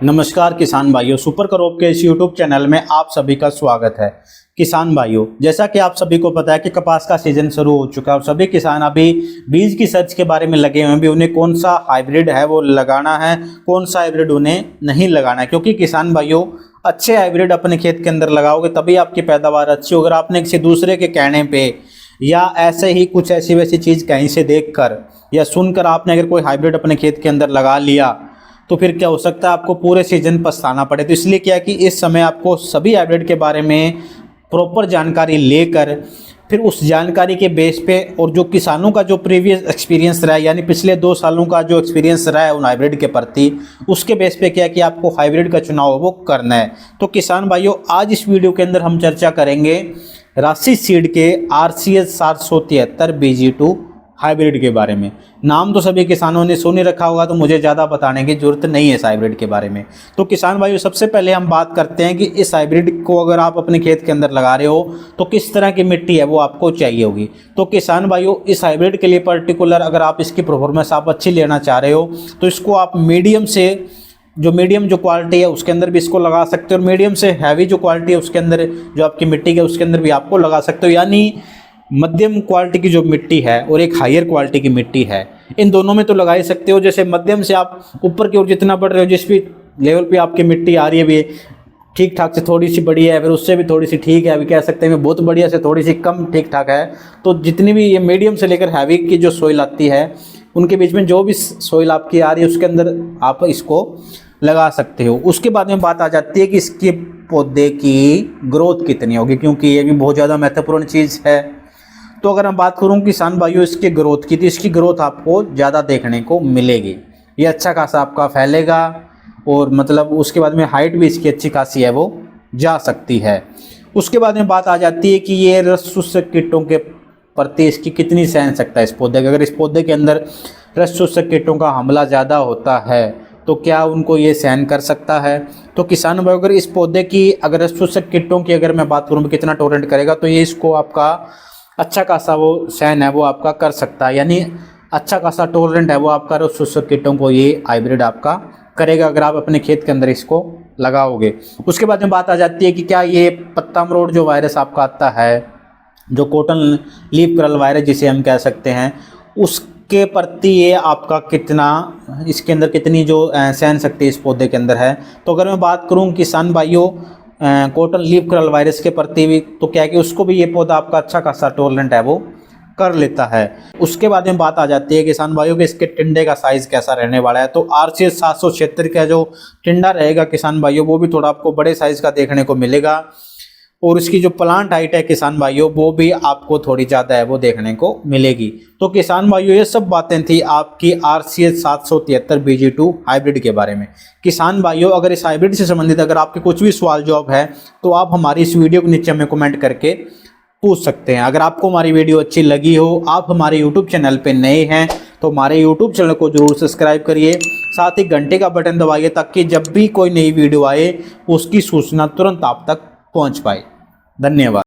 नमस्कार किसान भाइयों, सुपर क्रॉप के इस यूट्यूब चैनल में आप सभी का स्वागत है। किसान भाइयों, जैसा कि आप सभी को पता है कि कपास का सीजन शुरू हो चुका है और सभी किसान अभी बीज की सर्च के बारे में लगे हुए हैं। भी उन्हें कौन सा हाइब्रिड है वो लगाना है, कौन सा हाइब्रिड उन्हें नहीं लगाना है, क्योंकि किसान भाइयों अच्छे हाइब्रिड अपने खेत के अंदर लगाओगे तभी आपकी पैदावार अच्छी होगी। अगर आपने किसी दूसरे के कहने पर या ऐसे ही कुछ ऐसी वैसी चीज़ कहीं से देखकर या सुनकर आपने अगर कोई हाइब्रिड अपने खेत के अंदर लगा लिया तो फिर क्या हो सकता है, आपको पूरे सीजन पछताना पड़े। तो इसलिए क्या कि इस समय आपको सभी हाइब्रिड के बारे में प्रॉपर जानकारी लेकर फिर उस जानकारी के बेस पे और जो किसानों का जो प्रीवियस एक्सपीरियंस रहा है, यानी पिछले 2 सालों का जो एक्सपीरियंस रहा है उन हाइब्रिड के प्रति, उसके बेस पे क्या कि आपको हाइब्रिड का चुनाव वो करना है। तो किसान भाइयों, आज इस वीडियो के अंदर हम चर्चा करेंगे राशि सीड के RCS 773 BG2 हाइब्रिड के बारे में। नाम तो सभी किसानों ने सुन ही रखा होगा, तो मुझे ज़्यादा बताने की जरूरत नहीं है इस हाइब्रिड के बारे में। तो किसान भाइयों, सबसे पहले हम बात करते हैं कि इस हाइब्रिड को अगर आप अपने खेत के अंदर लगा रहे हो तो किस तरह की मिट्टी है वो आपको चाहिए होगी। तो किसान भाइयों, इस हाइब्रिड के लिए पर्टिकुलर अगर आप इसकी परफॉर्मेंस आप अच्छी लेना चाह रहे हो तो इसको आप मीडियम जो क्वालिटी है उसके अंदर भी इसको लगा सकते हो, और मीडियम से हैवी जो क्वालिटी है उसके अंदर, जो आपकी मिट्टी है उसके अंदर भी आपको लगा सकते हो। यानी मध्यम क्वालिटी की जो मिट्टी है और एक हायर क्वालिटी की मिट्टी है, इन दोनों में तो लगा ही सकते हो। जैसे मध्यम से आप ऊपर की ओर जितना बढ़ रहे हो, जिस भी लेवल पे आपकी मिट्टी आ रही है भी ठीक ठाक से थोड़ी सी बड़ी है, फिर उससे भी थोड़ी सी ठीक है, अभी कह सकते हैं बहुत बढ़िया से थोड़ी सी कम ठीक ठाक है। तो जितनी भी ये मीडियम से लेकर हैवी की जो सोइल आती है उनके बीच में जो भी सोइल आपकी आ रही है उसके अंदर आप इसको लगा सकते हो। उसके बाद में बात आ जाती है कि इसके पौधे की ग्रोथ कितनी होगी, क्योंकि ये भी बहुत ज़्यादा महत्वपूर्ण चीज़ है। तो अगर मैं बात करूं किसान भाइयों इसके ग्रोथ की, तो इसकी ग्रोथ आपको ज़्यादा देखने को मिलेगी। ये अच्छा खासा आपका फैलेगा और मतलब उसके बाद में हाइट भी इसकी अच्छी खासी है वो जा सकती है। उसके बाद में बात आ जाती है कि ये रस शोषक कीटों के प्रति इसकी कितनी सहन सकता है इस पौधे का। अगर इस पौधे के अंदर रस शोषक कीटों का हमला ज़्यादा होता है तो क्या उनको ये सहन कर सकता है। तो किसान भाई, अगर इस पौधे की अगर रस शोषक कीटों की अगर मैं बात करूँ कितना टॉलरेट करेगा, तो ये इसको आपका अच्छा खासा वो सहन है वो आपका कर सकता है। यानी अच्छा खासा टॉलरेंट है वो आपका रस शोषक कीटों को ये हाइब्रिड आपका करेगा अगर आप अपने खेत के अंदर इसको लगाओगे। उसके बाद में बात आ जाती है कि क्या ये पत्ता मरोड़ जो वायरस आपका आता है, जो कॉटन लीफ कर्ल वायरस जिसे हम कह सकते हैं, उसके प्रति ये आपका कितना, इसके अंदर कितनी जो सहन शक्ति इस पौधे के अंदर है। तो अगर मैं बात करूं किसान भाइयों कॉटन लीफ कर्ल वायरस के प्रति भी, तो क्या कि उसको भी ये पौधा आपका अच्छा खासा टॉलरेंट है वो कर लेता है। उसके बाद में बात आ जाती है किसान भाइयों के इसके टिंडे का साइज़ कैसा रहने वाला है। तो RCS 776 का जो टिंडा रहेगा किसान भाइयों वो भी थोड़ा आपको बड़े साइज़ का देखने को मिलेगा, और उसकी जो प्लांट हाइट है किसान भाइयों वो भी आपको थोड़ी ज़्यादा है वो देखने को मिलेगी। तो किसान भाइयों, ये सब बातें थी आपकी RCS 773 BG2 हाइब्रिड के बारे में। किसान भाइयों, अगर इस हाइब्रिड से संबंधित अगर आपके कुछ भी सवाल जवाब है तो आप हमारी इस वीडियो के नीचे हमें कमेंट करके पूछ सकते हैं। अगर आपको हमारी वीडियो अच्छी लगी हो, आप हमारे यूट्यूब चैनल पर नए हैं तो हमारे यूट्यूब चैनल को जरूर सब्सक्राइब करिए, साथ ही घंटे का बटन दबाइए ताकि जब भी कोई नई वीडियो आए उसकी सूचना तुरंत आप तक पहुँच पाए। धन्यवाद।